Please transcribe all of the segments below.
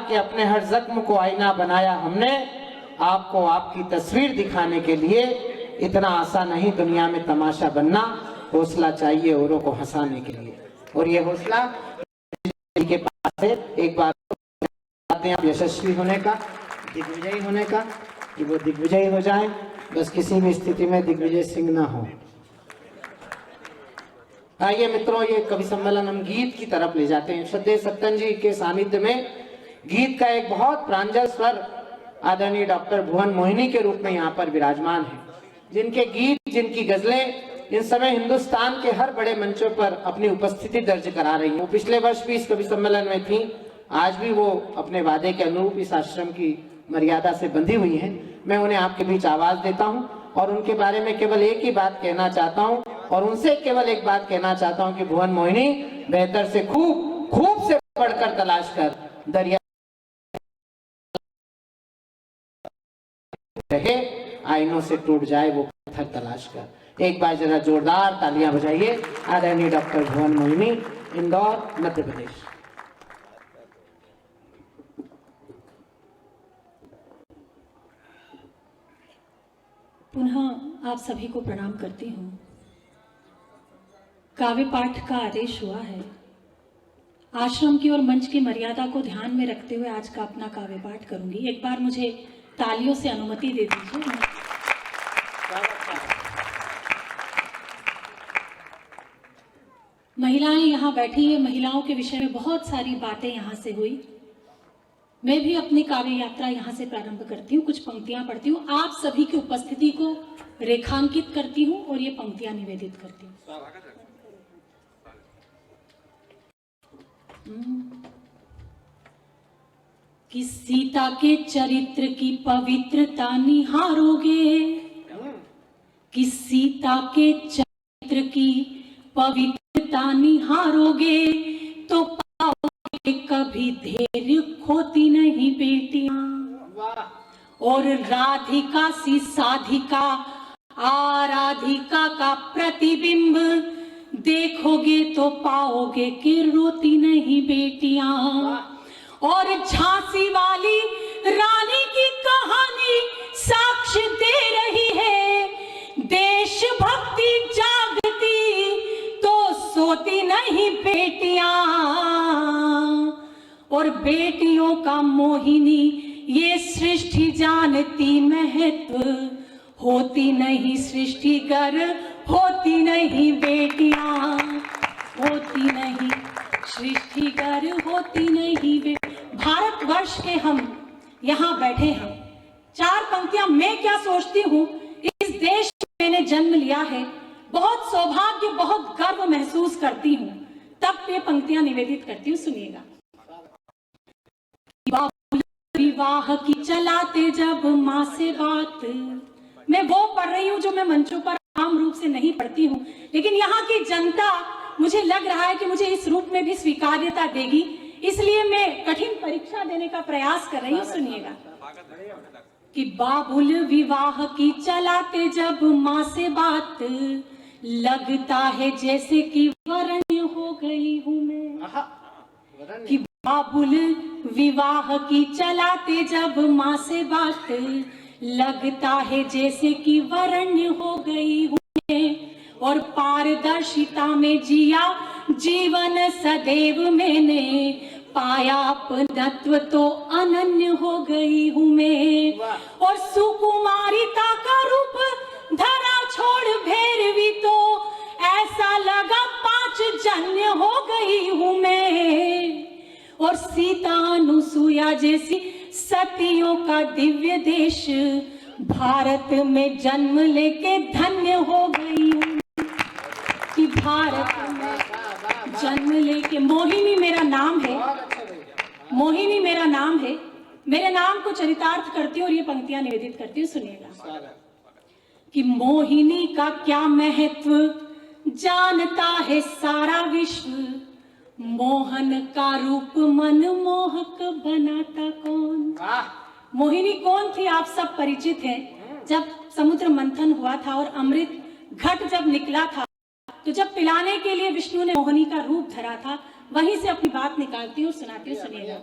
कि अपने हर जख्म को आईना बनाया हमने, आपको आपकी तस्वीर दिखाने के लिए। इतना आसान नहीं दुनिया में तमाशा बनना, हौसला चाहिए औरों को हंसाने के लिए। और ये हौसला के पास है। एक बार आते हैं यशस्वी होने का, दिग्विजयी होने का, कि वो दिग्विजयी हो जाए, बस किसी भी स्थिति में दिग्विजय सिंह ना हो। आइए मित्रों, ये कवि सम्मेलन हम गीत की तरफ ले जाते हैं। श्रद्धेय सत्तन जी के सानिध्य में गीत का एक बहुत प्रांजल स्वर आदरणीय डॉक्टर भुवन मोहिनी के रूप में यहाँ पर विराजमान है, जिनके गीत, जिनकी गजलें इन समय हिंदुस्तान के हर बड़े मंचों पर अपनी उपस्थिति दर्ज करा रही हैं। पिछले वर्ष भी इस कवि सम्मेलन में थी, आज भी वो अपने वादे के अनुरूप इस आश्रम की मर्यादा से बंधी हुई हैं। मैं उन्हें आपके बीच आवाज देता हूं और उनके बारे में केवल एक ही बात कहना चाहता हूं, और उनसे केवल एक बात कहना चाहता हूं कि भुवन मोहिनी, बेहतर से खूब से बढ़कर तलाश कर, दरिया रहे आईनों से टूट जाए वो पत्थर तलाश कर। एक बार जरा जोरदार तालियां बजाइए आदरणीय डॉक्टर भुवन मोहिनी, इंदौर, मध्य प्रदेश। पुनः आप सभी को प्रणाम करती हूँ। काव्य पाठ का आदेश हुआ है। आश्रम की और मंच की मर्यादा को ध्यान में रखते हुए आज का अपना काव्य पाठ करूंगी। एक बार मुझे तालियों से अनुमति दे दीजिए। महिलाएं यहाँ बैठी है, महिलाओं के विषय में बहुत सारी बातें यहाँ से हुई। मैं भी अपनी काव्य यात्रा यहाँ से प्रारंभ करती हूँ, कुछ पंक्तियां पढ़ती हूँ, आप सभी की उपस्थिति को रेखांकित करती हूँ और ये पंक्तियां निवेदित करती हूँ। कि सीता के चरित्र की पवित्रता निहारोगे, कि सीता के चरित्र की पवित्रता निहारोगे तो पाओगे कभी धैर्य खोती नहीं बेटियां। और राधिका सी साधिका आराधिका का प्रतिबिंब देखोगे तो पाओगे कि रोती नहीं बेटियां। और झांसी वाली रानी की कहानी साक्ष्य दे रही है, देशभक्ति जागती तो सोती नहीं बेटियां। और बेटियों का मोहिनी ये सृष्टि जानती महत्व, होती नहीं सृष्टिगर होती नहीं बेटियां, होती नहीं सृष्टिगर होती नहीं बे। भारतवर्ष के हम यहाँ बैठे हैं। चार पंक्तियां मैं क्या सोचती हूँ, इस देश में मैंने जन्म लिया है, बहुत सौभाग्य बहुत गर्व महसूस करती हूँ, तब ये पंक्तियां निवेदित करती हूँ। सुनिएगा। विवाह की चलाते जब माँ से बात, मैं वो पढ़ रही हूँ जो मैं मंचों पर आम रूप से नहीं पढ़ती हूँ, लेकिन यहाँ की जनता मुझे लग रहा है कि मुझे इस रूप में भी स्वीकार्यता देगी, इसलिए मैं कठिन परीक्षा देने का प्रयास कर रही हूँ। सुनिएगा। कि बाबुल विवाह की चलाते जब माँ से बात, लगता है जैसे कि वरण हो गई हूँ मैं। कि बाबुल विवाह की चलाते जब माँ से बात, लगता है जैसे कि वरण हो गई हूँ मैं। और पारदर्शिता में जिया जीवन सदैव मैंने, पाया अपनत्व तो अनन्य हो गई हूँ मैं। और सुकुमारिता का रूप धरा छोड़ भैरवी तो, ऐसा लगा 5 जन्य हो गई हूँ मैं। और सीता अनुसुया जैसी सतियों का दिव्य देश, भारत में जन्म लेके धन्य हो गई हूँ। कि भारत में जन्म लेके, मोहिनी मेरा नाम है, मोहिनी मेरा नाम है, मेरे नाम को चरितार्थ करती हूँ और ये पंक्तियां निवेदित करती हूँ। सुनिएगा। कि मोहिनी का क्या महत्व जानता है सारा विश्व, मोहन का रूप मनमोहक बनाता कौन। मोहिनी कौन थी आप सब परिचित हैं। जब समुद्र मंथन हुआ था और अमृत घट जब निकला था, तो जब पिलाने के लिए विष्णु ने मोहिनी का रूप धरा था, वहीं से अपनी बात निकालती हूँ, सुनाती हूँ। सुनिएगा।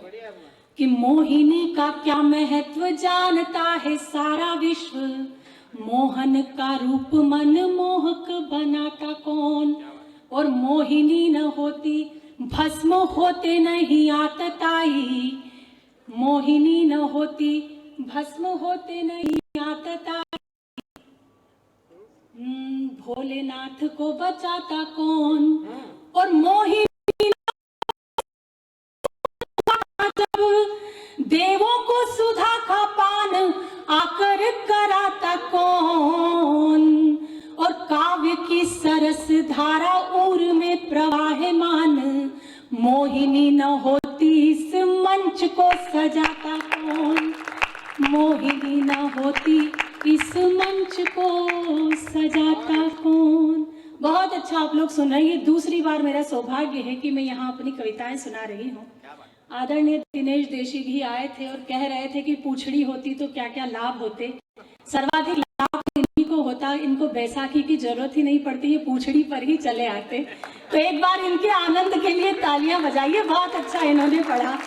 कि मोहिनी का क्या महत्व जानता है सारा विश्व, मोहन का रूप मन मोहक बनाता कौन। और मोहिनी न होती भस्म होते नहीं आतताई, मोहिनी न होती भस्म होते नहीं आतताई। भोलेनाथ को बचाता कौन। और मोहिनी जब देवों को सुधा का पान आकर कराता कौन। और काव्य की सरस धारा उर में प्रवाहमान, मोहिनी न होती इस मंच को सजाता कौन। मोहिनी न होती इस मंच को सजाता कौन। बहुत अच्छा आप लोग सुन रहे हैं। ये दूसरी बार मेरा सौभाग्य है कि मैं यहाँ अपनी कविताएं सुना रही हूँ। आदरणीय दिनेश देशी भी आए थे और कह रहे थे कि पूछड़ी होती तो क्या क्या लाभ होते। सर्वाधिक लाभ इन्हीं को होता, इनको बैसाखी की जरूरत ही नहीं पड़ती, ये पूछड़ी पर ही चले आते। तो एक बार इनके आनंद के लिए तालियां बजाइए। बहुत अच्छा इन्होंने पढ़ा।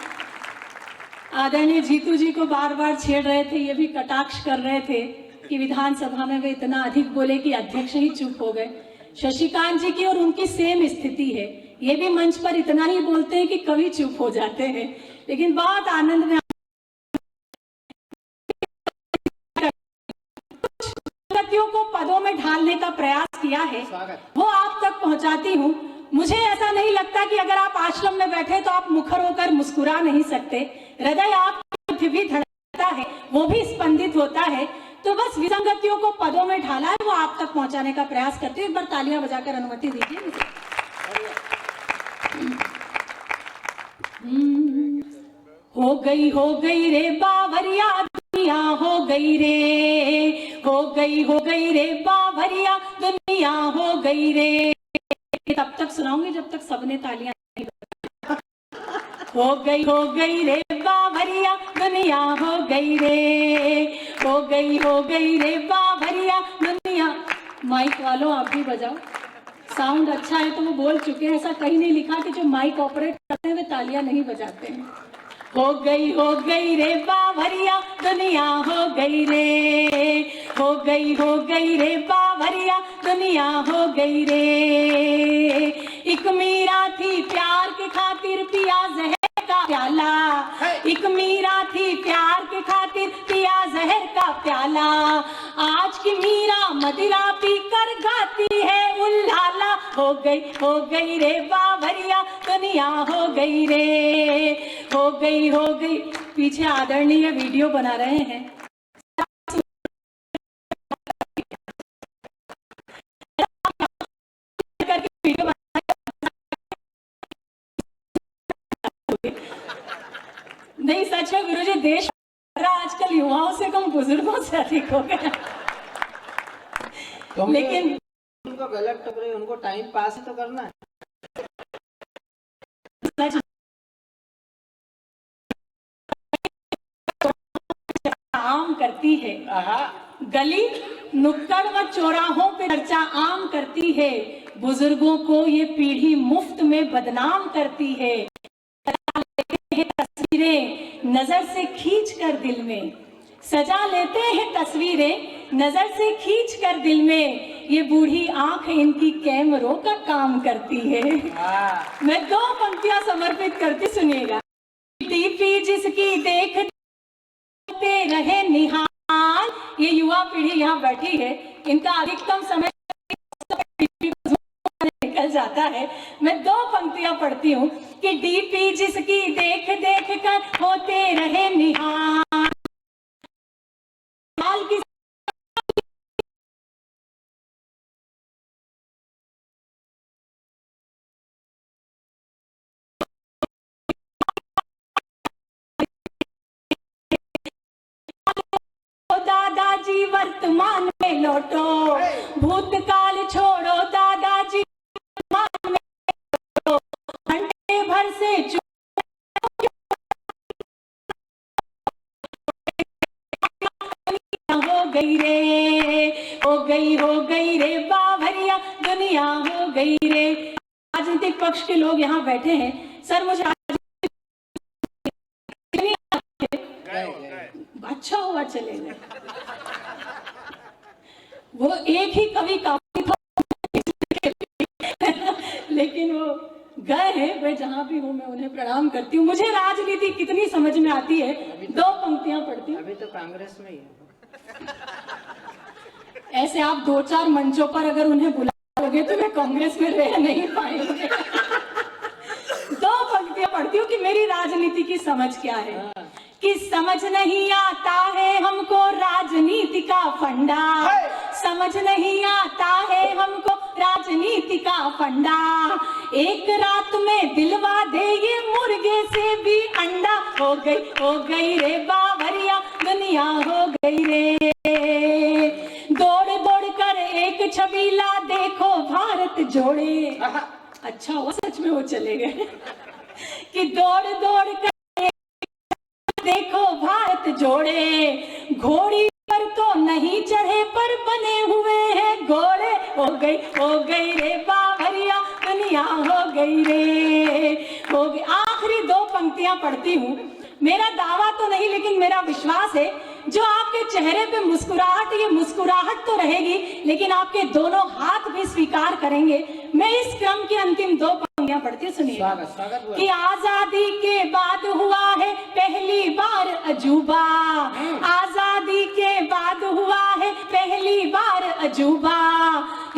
आदरणीय जीतू जी को बार बार छेड़ रहे थे, ये भी कटाक्ष कर रहे थे कि विधानसभा में वे इतना अधिक बोले कि अध्यक्ष ही चुप हो गए। शशिकांत जी की और उनकी सेम स्थिति है, ये भी मंच पर इतना ही बोलते हैं कि कभी चुप हो जाते हैं। लेकिन बहुत आनंद में को पदों में ढालने का प्रयास किया है, वो आप तक पहुंचाती हूँ। मुझे ऐसा नहीं लगता कि अगर आप आश्रम में बैठे तो आप मुखर होकर मुस्कुरा नहीं सकते। हृदय आपकी भी धड़कता है, वो भी स्पंदित होता है। तो बस विसंगतियों को पदों में ढाला है, वो आप तक पहुंचाने का प्रयास करते हैं। एक बार तालियां बजाकर अनुमति दीजिए मुझे। हो गई रे बावरिया दुनिया, हो गई रे बावरिया दुनिया, हो गई रे। तब तक सुनाऊंगी जब तक सबने तालियां नहीं बजाई। हो गई रे बावरिया दुनिया, हो गई रे बावरिया दुनिया। माइक वालों आप भी बजाओ, साउंड अच्छा है तो वो बोल चुके हैं। ऐसा कहीं नहीं लिखा कि जो माइक ऑपरेट करते हैं वे तालियां नहीं बजाते हैं। हो गई रे बावरिया दुनिया, हो गई रे बावरिया दुनिया, हो गई रे। एक मीरा थी प्यार के खातिर पिया जहर का प्याला, एक मीरा थी प्यार के खातिर पिया जहर का प्याला। आज की मीरा मदिरा पी कर गाती है उल्लाला। हो गई रे बावरिया दुनिया, हो गई रे। हो गई। पीछे आदरणीय वीडियो बना रहे हैं। नहीं सच है गुरुजी, देश आजकल युवाओं से कम बुजुर्गों से अधिक हो गया। लेकिन उनको गलत टकरे, उनको टाइम पास ही तो करना है। आम करती है, गली नुक्कड़ व चौराहों पे चर्चा आम करती है। बुजुर्गों को ये पीढ़ी मुफ्त में बदनाम करती है। तस्वीरें नजर से खींच कर दिल में, सजा लेते हैं तस्वीरें नजर से खींच कर दिल में। ये बूढ़ी आंख इनकी कैमरों का काम करती है। मैं 2 पंक्तियां समर्पित करती, सुनिएगा। टीपी जिसकी देखते रहे निहाल, ये युवा पीढ़ी यहाँ बैठी है, इनका अधिकतम समय निकल जाता है। मैं 2 पंक्तियां पढ़ती हूँ कि डीपी जिसकी देख कर होते रहे निहाल की दादाजी वर्तमान में लौटो, भूतकाल छोड़ो दादाजी वर्तमान में लौटो। घंटे भर से हो गई रे बावरिया दुनिया, हो गई रे। राजनीतिक पक्ष के लोग यहाँ बैठे हैं। सर मुझे अच्छा हुआ चले गए। वो एक ही कवि काफी था लेकिन वो गए हैं। मैं जहाँ भी हूँ मैं उन्हें प्रणाम करती हूँ। मुझे राजनीति कितनी समझ में आती है, दो पंक्तियां पढ़ती हूँ। अभी तो कांग्रेस में ही है। ऐसे आप 2-4 मंचों पर अगर उन्हें बुलाओगे तो मैं कांग्रेस में रह नहीं पाएंगे। दो पंक्तियां पढ़ती हूँ कि मेरी राजनीति की समझ क्या है। कि समझ नहीं आता है हमको राजनीति का फंडा, समझ नहीं आता है हमको राजनीति का फंडा। एक रात में दिलवा दे ये मुर्गे से भी अंडा। हो गई रे बावरिया दुनिया हो गई रे। दौड़ दौड़ कर एक छबीला देखो भारत जोड़े। अच्छा हुआ सच में वो चले गए। कि दौड़ दौड़ कर देखो भारत जोड़े। घोड़ी पर तो नहीं चढ़े पर बने हुए हैं घोड़े। हो गई रे बावरिया दुनिया हो गई रे। हो गई। आखिरी दो पंक्तियां पढ़ती हूँ। मेरा दावा तो नहीं लेकिन मेरा विश्वास है जो आपके चेहरे पे मुस्कुराहट, ये मुस्कुराहट तो रहेगी लेकिन आपके दोनों हाथ भी स्वीकार करेंगे। मैं इस क्रम की अंतिम दो पंक्तियां पढ़ती हूँ, सुनिए। कि आजादी के बाद हुआ है पहली बार अजूबा। आजादी के बाद हुआ है पहली बार अजूबा।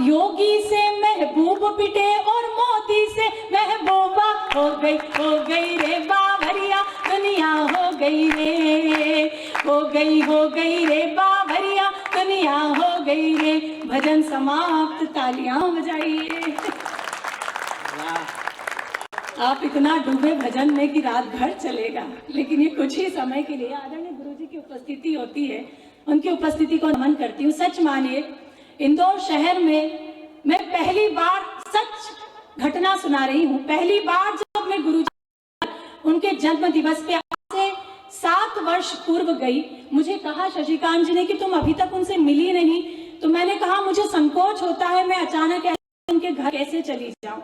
योगी से महबूब पिटे और मोदी से महबूबा। हो गई रे बावरिया दुनिया हो गई रे। हो गई रे बावरिया दुनिया हो गई रे। भजन समाप्त, तालियां बजाइए। आप इतना डूबे भजन में कि रात भर चलेगा, लेकिन ये कुछ ही समय के लिए। आदरणीय गुरुजी की उपस्थिति होती है, उनकी उपस्थिति को नमन करती हूँ। सच मानिए इंदौर शहर में मैं पहली बार सच घटना सुना रही हूँ। पहली बार जब मैं गुरुजी उनके जन्म दिवस पे से 7 वर्ष पूर्व गई, मुझे कहा शशिकांत जी ने कि तुम अभी तक उनसे मिली नहीं। तो मैंने कहा मुझे संकोच होता है, मैं अचानक उनके घर कैसे चली जाऊं।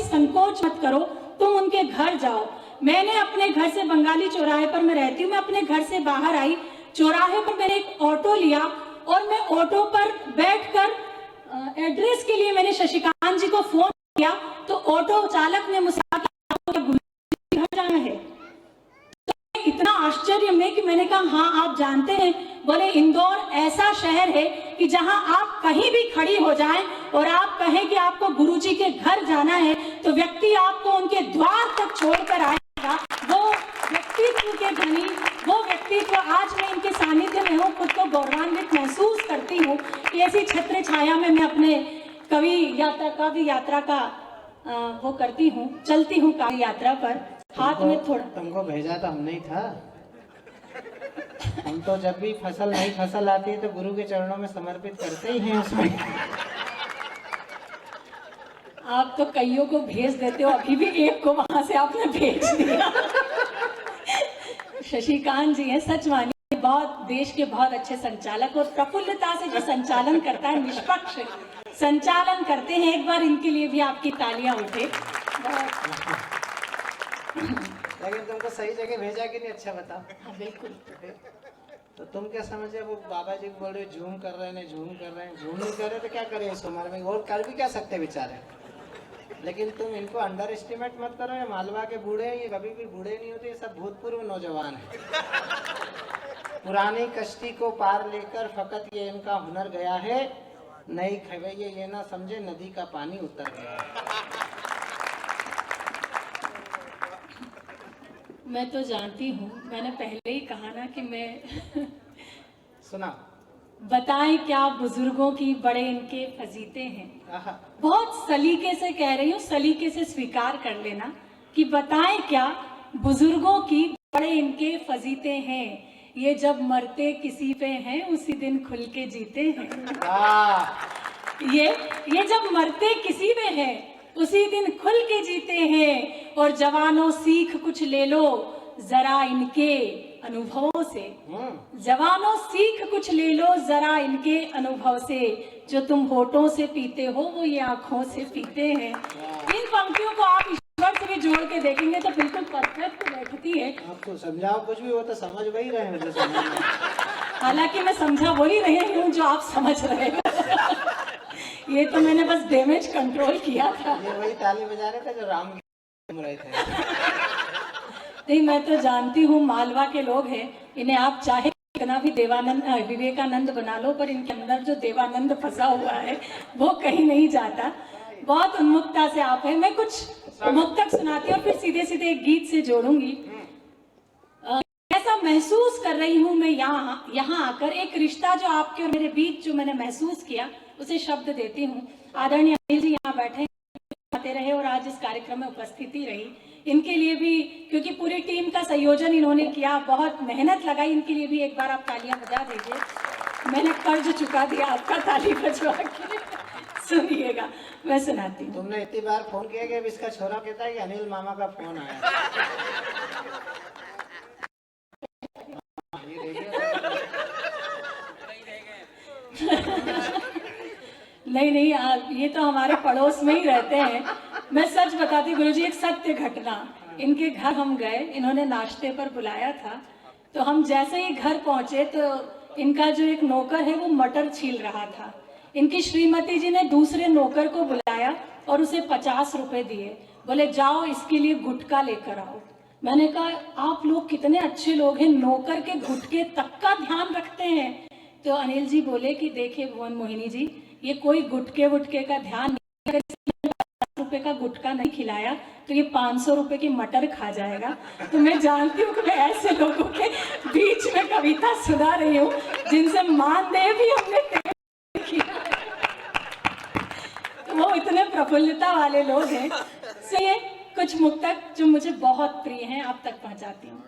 संकोच मत करो, तुम उनके घर जाओ। मैंने अपने घर से, बंगाली चौराहे पर मैं रहती हूँ, मैं अपने घर से बाहर आई। चौराहे पर मैंने एक ऑटो लिया और मैं ऑटो पर बैठकर एड्रेस के लिए मैंने शशिकांत जी को फोन किया। तो ऑटो चालक ने मुझसे घर जाना है। तो इतना आश्चर्य में कि मैंने कहा हाँ आप जानते हैं। बोले इंदौर ऐसा शहर है कि जहां आप कहीं भी खड़ी हो जाएं और आप कहें कि आपको गुरुजी के घर जाना है तो व्यक्ति आपको उनके द्वार तक छोड़कर आएगा। वो व्यक्तित्व के धनी, वो व्यक्तित्व आज मैं इनके सानिध्य में हूँ, खुद को गौरवान्वित महसूस करती हूँ। ऐसी छत्र छाया में मैं अपने काव्य यात्रा का वो करती हूँ, चलती हूँ काव्य यात्रा पर। हाथ में थोड़ा तुमको भेजा तो हम नहीं था। हम तो जब भी नई फसल आती है तो गुरु के चरणों में समर्पित करते ही हैं उसमें। आप तो कईयों को भेज देते हो, अभी भी एक को वहां से आपने भेज दिया। शशिकांत जी हैं, सच मानिए बहुत देश के बहुत अच्छे संचालक और प्रफुल्लता से जो संचालन करता है, निष्पक्ष संचालन करते हैं। एक बार इनके लिए भी आपकी तालियां उठे। लेकिन तुमको सही जगह भेजा कि नहीं, अच्छा बताओ। हाँ बिल्कुल। तो तुम क्या समझे, वो बाबा जी बोल रहे झूम कर रहे हैं, झूम कर रहे हैं, झूम नहीं कर रहे तो क्या करें इस उम्र में, और कर भी क्या सकते बेचारे। लेकिन तुम इनको अंडर एस्टिमेट मत करो। ये मालवा के बूढ़े हैं, ये कभी भी बूढ़े नहीं होते, ये सब भूतपूर्व नौजवान हैं। पुरानी कश्ती को पार लेकर फकत ये इनका हुनर गया है, नई खवैये ये ना समझे नदी का पानी उतर गया है। मैं तो जानती हूँ, मैंने पहले ही कहा ना कि मैं सुना बताएं क्या बुजुर्गों की बड़े इनके फजीते हैं। बहुत सलीके से कह रही हूँ, सलीके से स्वीकार कर लेना कि बताएं क्या बुजुर्गों की बड़े इनके फजीते हैं। ये जब मरते किसी पे हैं उसी दिन खुल के जीते हैं। ये जब मरते किसी पे हैं उसी दिन खुल के जीते हैं। और जवानों सीख कुछ ले लो जरा इनके अनुभवों से। जवानों सीख कुछ ले लो जरा इनके अनुभव से। जो तुम होठों से पीते हो वो ये आंखों से पीते हैं। इन पंक्तियों को आप ईश्वर से भी जोड़ के देखेंगे तो बिल्कुल परफेक्ट बैठती है। आपको समझाओ कुछ भी, वो तो समझ वही रहे हैं जो समझ रहे हैं। हालांकि मैं समझा वही रही हूँ जो आप समझ रहे हो। ये तो मैंने बस डैमेज कंट्रोल किया था। ये वही ताली बजा रहे थे जो राम घूम रहे थे। नहीं, मैं तो जानती हूँ मालवा के लोग हैं, इन्हें आप चाहे कितना भी विवेकानंद बना लो, पर इनके अंदर जो देवानंद फंसा हुआ है वो कहीं नहीं जाता। बहुत उन्मुखता से आप हैं। मैं कुछ मुक्तक सुनाती हूँ और फिर सीधे सीधे एक गीत से जोड़ूंगी। ऐसा महसूस कर रही हूँ मैं यहाँ आकर, एक रिश्ता जो आपके और मेरे बीच जो मैंने महसूस किया उसे शब्द देती हूँ। आदरणीय अनिल जी यहाँ बैठे आते रहे और आज इस कार्यक्रम में उपस्थिति रही, इनके लिए भी, क्योंकि पूरी टीम का संयोजन इन्होंने किया, बहुत मेहनत लगाई, इनके लिए भी एक बार आप तालियां बजा दीजिए। मैंने कर्ज चुका दिया आपका ताली बजवा के। सुनिएगा, मैं सुनाती हूँ। तुमने इतनी बार फोन किया कि अब इसका छोरा कहता है कि अनिल मामा का फोन आया। नहीं, ये तो हमारे पड़ोस में ही रहते हैं। मैं सच बताती हूँ गुरुजी, एक सत्य घटना। इनके घर हम गए, इन्होंने नाश्ते पर बुलाया था, तो हम जैसे ही घर पहुंचे तो इनका जो एक नौकर है वो मटर छील रहा था। इनकी श्रीमती जी ने दूसरे नौकर को बुलाया और उसे 50 रुपए दिए, बोले जाओ इसके लिए गुटखा लेकर आओ। मैंने कहा आप लोग कितने अच्छे लोग हैं, नौकर के गुटके तक का ध्यान रखते हैं। तो अनिल जी बोले कि देखिए भुवन मोहिनी जी, ये कोई गुटके वुटके का ध्यान नहीं, अगर 50 रुपए का गुटखा नहीं खिलाया तो ये 500 रुपए की मटर खा जाएगा। तो मैं जानती हूँ कि मैं ऐसे लोगों के बीच में कविता सुना रही हूँ जिनसे मानदेय भी हमने किया। तो वो इतने प्रफुल्लता वाले लोग हैं। सो ये कुछ मुक्तक जो मुझे बहुत प्रिय हैं आप तक पहुंचाती हूँ।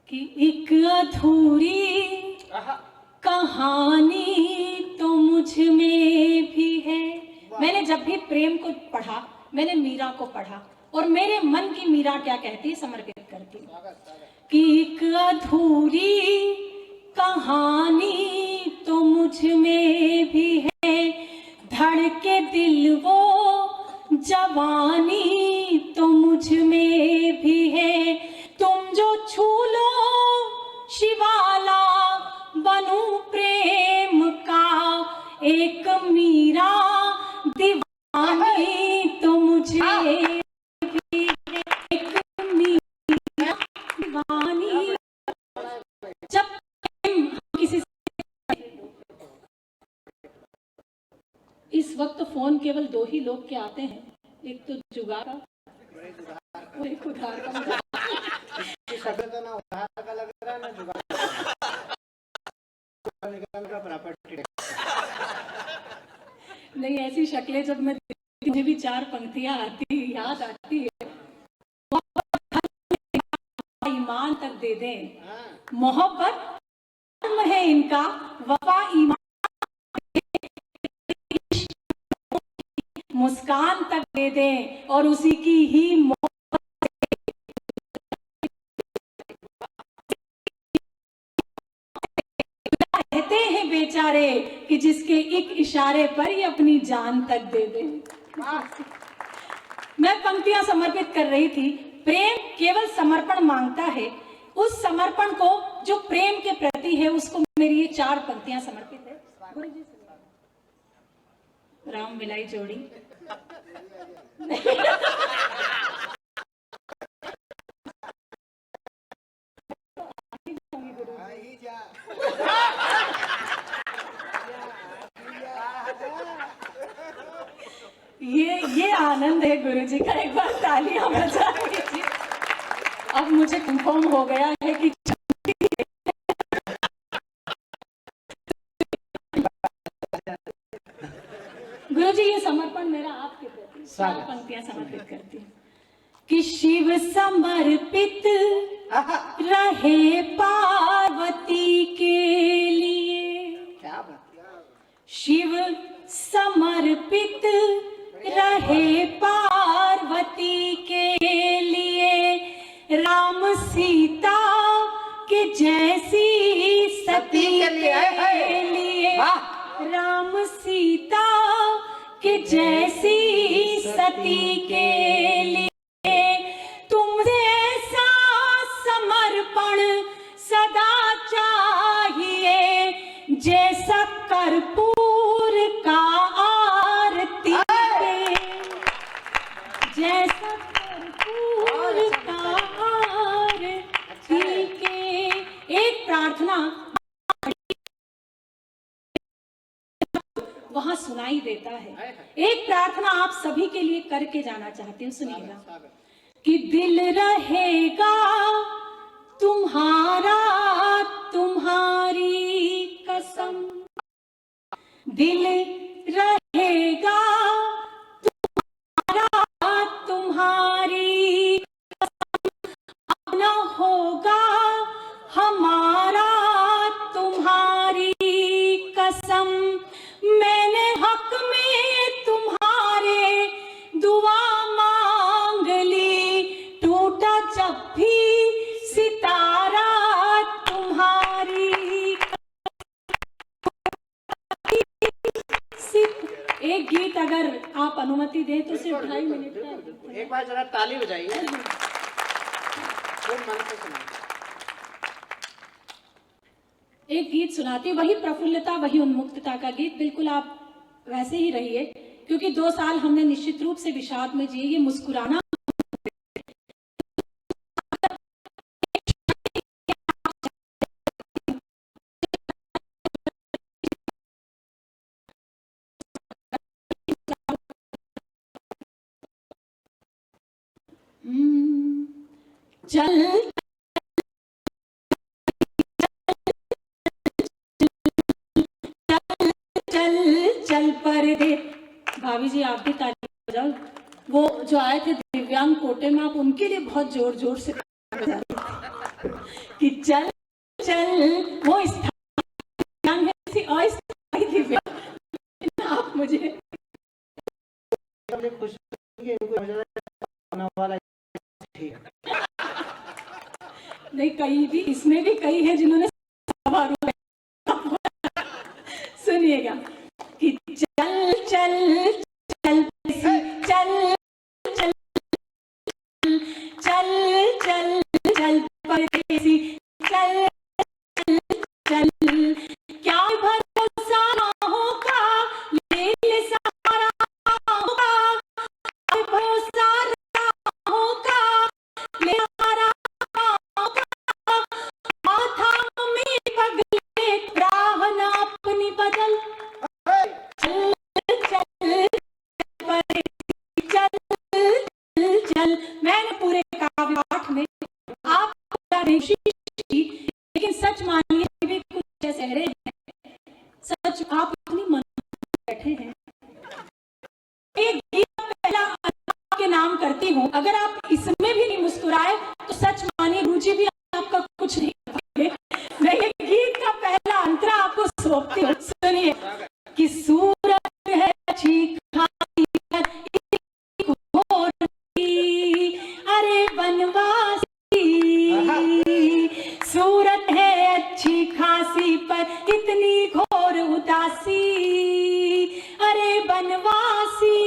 कि एक अधूरी कहानी तो मुझ में भी है। मैंने जब भी प्रेम को पढ़ा, मैंने मीरा को पढ़ा और मेरे मन की मीरा क्या कहती है समर्पित करती हूँ कि एक अधूरी कहानी तो मुझ में भी है, धड़के दिल वो जवानी तो मुझ में भी है, तुम जो छू लो शिवाला बनूं प्रेम का, एक मीरा दीवानी तो मुझे भी है, एक मीरा दीवानी। जब किसी इस वक्त फोन केवल 2 ही लोग के आते हैं, एक तो जुगाड़ और एक उधार का। शब्द तो ना उधार का लग रहा है ना जुगाड़ का प्रॉपर्टी। नहीं, ऐसी शक्लें जब मैं मुझे भी 4 पंक्तियां आती याद आती है। ईमान तक दे दें, मोहब्बत है इनका, वफा ईमान, मुस्कान तक दे दें और उसी की ही कहते हैं बेचारे कि जिसके एक इशारे पर ही अपनी जान तक दे दे। मैं पंक्तियां समर्पित कर रही थी। प्रेम केवल समर्पण मांगता है, उस समर्पण को जो प्रेम के प्रति है उसको मेरी ये 4 पंक्तियां समर्पित है। राम मिलाई जोड़ी। ये आनंद है गुरुजी का, एक बार तालियां बजा दीजिए। अब मुझे कंफर्म हो गया है कि गुरुजी ये समर्पण मेरा आपके प्रति 4 पंक्तियां समर्पित करती हूँ कि शिव समर्पित रहे पार्वती के लिए, क्या बात, शिव समर्पित रहे पार्वती के लिए, राम सीता के जैसी सती के लिए, राम सीता के जैसी उन्नति के लिए तुमसे ऐसा समर्पण सदा चाहिए, जैसा कर्पूर का आरती के, जैसा कर्पूर का आरती के। एक प्रार्थना वहां सुनाई देता है। एक प्रार्थना आप सभी के लिए करके जाना चाहती हूँ, सुनिएगा। कि दिल रहेगा तुम्हारा तुम्हारी कसम, दिल रहेगा तुम्हारा तुम्हारी कसम, अब न होगा हमारा तुम्हारी कसम। मैंने हक में तुम्हारे दुआ मांग ली, टूटा जब भी सितारा तुम्हारी। एक गीत अगर आप अनुमति दें तो सिर्फ 2.5 मिनट का। एक बार जरा ताली बजाइए। एक गीत सुनाती हूँ, वही प्रफुल्लता वही उन्मुक्तता का गीत। बिल्कुल आप वैसे ही रहिए, क्योंकि 2 साल हमने निश्चित रूप से विषाद में जिए। ये मुस्कुराना चल चल परदे। भाभी जी आप भी ताली बजाओ। वो जो आए थे दिव्यांग कोटे में, आप उनके लिए बहुत जोर जोर से कि चल चल। वो दिव्यांग है, अस्थायी दिव्यांग। आप मुझे नहीं, कई भी इसमें भी कई है जिन्होंने सुनिएगा कि चल चल चल चल चल चल चल चल परदेसी, चल चल चल। क्या भरोसा ना होगा, ले ले सारा होगा, भरोसा ना होगा, ले सारा होगा। माथा में पगले राह ना अपनी बदल, चल चल परदेसी, चल चल। मैंने पूरे काव्य पाठ में आप लेकिन सच मानिए भी कुछ ऐसे हैं, सच आप अपनी मन में बैठे हैं। एक गीत पहला के नाम करती हूँ, अगर आप इसमें भी नहीं मुस्कुराए तो सच मानिए रुचि भी आपका कुछ नहीं करेंगे। मैं ये गीत का पहला अंतरा आपको सौंपती हूँ, सुनिए। कि सूरत है अच्छी खासी घोर, अरे बनवासी, सूरत है अच्छी खासी पर इतनी घोर उदासी, अरे बनवासी।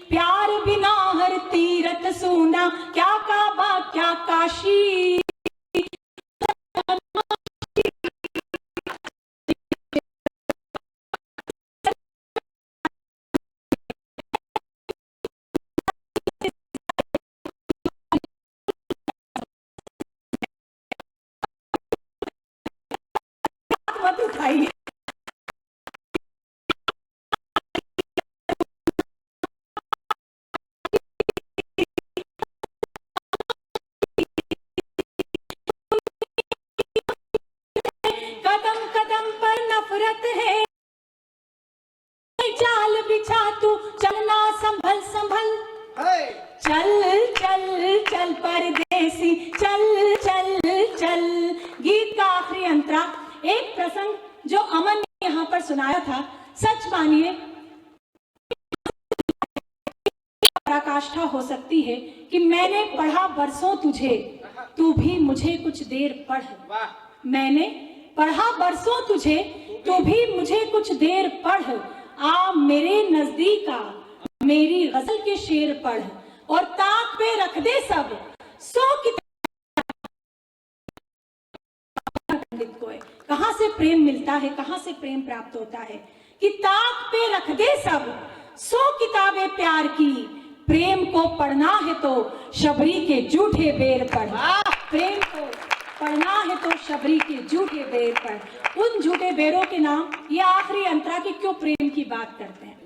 प्यार बिना हर तीरथ सूना, क्या काबा क्या काशी। मत उठाइए। कदम कदम पर नफरत है, जाल बिछा तू चलना संभल संभल। चल चल चल परदेसी, चल चल चल। गीत का आखिरी अंतरा, एक प्रसंग जो अमन ने यहाँ पर सुनाया था, सच मानिए पराकाष्ठा हो सकती है कि मैंने पढ़ा बरसों तुझे, तू भी मुझे कुछ देर पढ़। मैंने पढ़ा बरसों तुझे, तू भी मुझे कुछ देर पढ़। आ मेरे नजदीक आ, मेरी गजल के शेर पढ़ और ताक पे रख दे सब 100 किताब। पंडित को है, कहां से प्रेम मिलता है, कहां से प्रेम प्राप्त होता है कि ताक पे रख दे सब 100 किताबें प्यार की। प्रेम को पढ़ना है तो शबरी के झूठे बेर पढ़। प्रेम को पढ़ना है तो शबरी के झूठे बेर पढ़। उन झूठे बेरों के नाम ये आखिरी अंतरा की क्यों प्रेम की बात करते हैं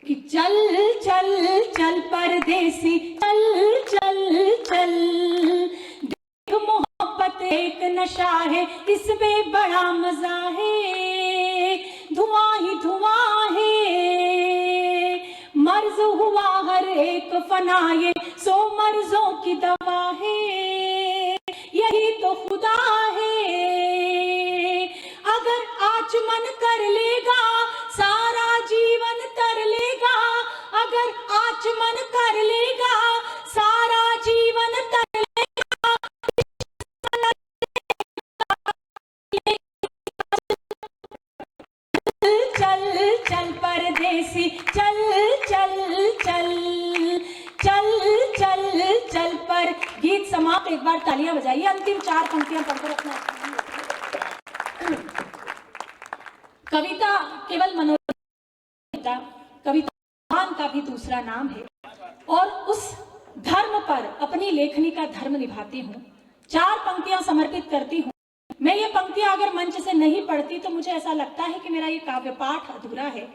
कि चल चल चल परदेसी चल चल चल, देख मोहब्बत एक नशा है इसमें बड़ा मजा है, धुआं ही धुआं है, मर्ज हुआ हर एक फना ये 100 मर्जों की दवा है, यही तो खुदा है। अगर आज मन कर लेगा सारा जीवन तर लेगा, अगर आज मन कर लेगा सारा जीवन तर लेगा। चल चल परदेसी चल चल चल चल चल चल पर। गीत समाप्त। एक बार तालियां बजाइए। अंतिम 4 पंक्तियां पढ़कर अपना कविता केवल मनोरंजन, कविता का भी दूसरा नाम है और उस धर्म पर अपनी लेखनी का धर्म निभाती हूँ। 4 पंक्तियां समर्पित करती हूँ। मैं ये पंक्तियां अगर मंच से नहीं पढ़ती तो मुझे ऐसा लगता है कि मेरा ये काव्य पाठ अधूरा है।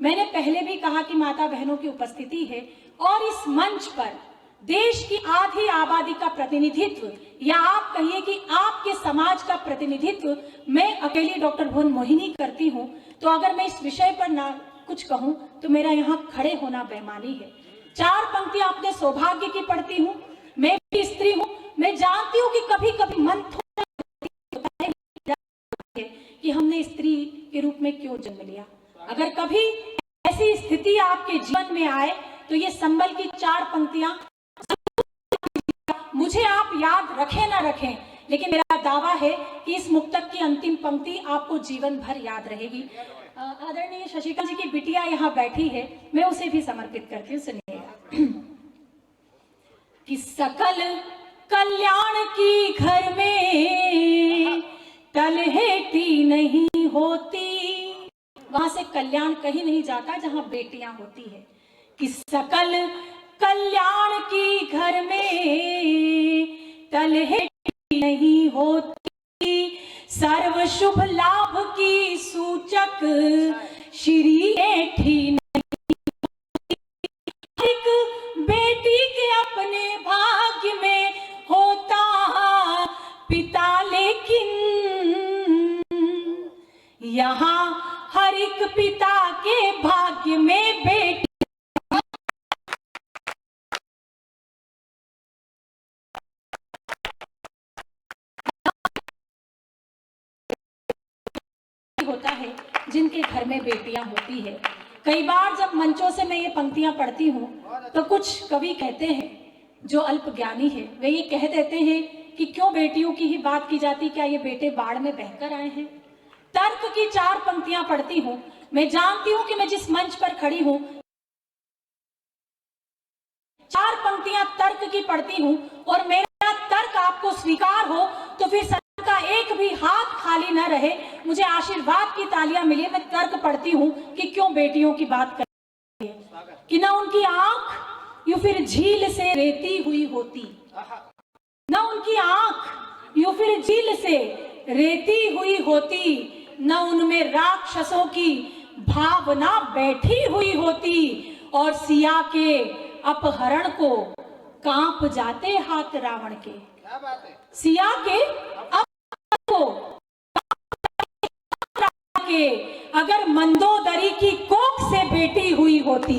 मैंने पहले भी कहा कि माता बहनों की उपस्थिति है और इस मंच पर देश की आधी आबादी का प्रतिनिधित्व या आप कहिए कि आपके समाज का प्रतिनिधित्व मैं अकेली डॉक्टर भुवन मोहिनी करती हूँ। तो अगर मैं इस विषय पर ना कुछ कहूँ तो मेरा यहाँ खड़े होना बेईमानी है। 4 पंक्तियां अपने सौभाग्य की पढ़ती हूँ। मैं भी स्त्री हूँ, मैं जानती हूँ कि कभी कभी मन थोड़ा होता है कि हमने स्त्री के रूप में क्यों जन्म लिया। अगर कभी ऐसी स्थिति आपके जीवन में आए तो ये संबल की 4 पंक्तियां मुझे आप याद रखें ना रखें, लेकिन मेरा दावा है कि इस मुक्तक की अंतिम पंक्ति आपको जीवन भर याद रहेगी। आदरणीय शशिकांत जी की बिटिया यहाँ बैठी है, मैं उसे भी समर्पित करती हूँ। सुनिएगा कि सकल कल्याण की घर में तलहेटी नहीं होती। वहां से कल्याण कहीं नहीं जाता जहां बेटियां होती है। कि सकल कल्याण की घर में तलहेटी नहीं होती, सर्व शुभ लाभ की सूचक श्री एठी नहीं होती। एक बेटी के अपने भाग्य में होता पिता, लेकिन यहाँ हर एक पिता के भाग्य में बेटी होता है जिनके घर में बेटियां होती है। कई बार जब मंचों से मैं ये पंक्तियां पढ़ती हूँ तो कुछ कवि कहते हैं जो अल्पज्ञानी है, वे ये कह देते हैं कि क्यों बेटियों की ही बात की जाती, क्या ये बेटे बाढ़ में बहकर आए हैं। तर्क की 4 पंक्तियां पढ़ती हूँ। मैं जानती हूँ कि मैं जिस मंच पर खड़ी हूँ 4 पंक्तियां तर्क की पढ़ती हूँ और मेरा तर्क आपको स्वीकार हो तो फिर का एक भी हाथ खाली न रहे। मुझे आशीर्वाद की तालियां मिली। मैं तर्क पढ़ती हूँ कि क्यों बेटियों की बात करती है कि ना उनकी आंख यूं फिर झील से रेती हुई होती, ना उनकी आंख यूं फिर झील से रेती हुई होती, न उनमें राक्षसों की भावना बैठी हुई होती, और सिया के अपहरण को कांप जाते हाथ रावण के। सिया के के अगर मंदोदरी की कोख से बेटी हुई होती,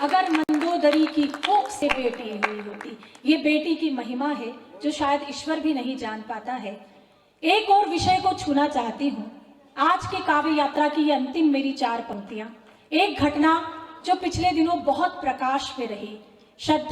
अगर मंदोदरी की कोख से बेटी हुई होती। ये बेटी की महिमा है जो शायद ईश्वर भी नहीं जान पाता है। एक और विषय को छूना चाहती हूँ। आज के काव्य यात्रा की ये अंतिम मेरी 4 पंक्तियां। एक घटना जो पिछले दिनों बहुत प्रकाश में रही, श्रद्धा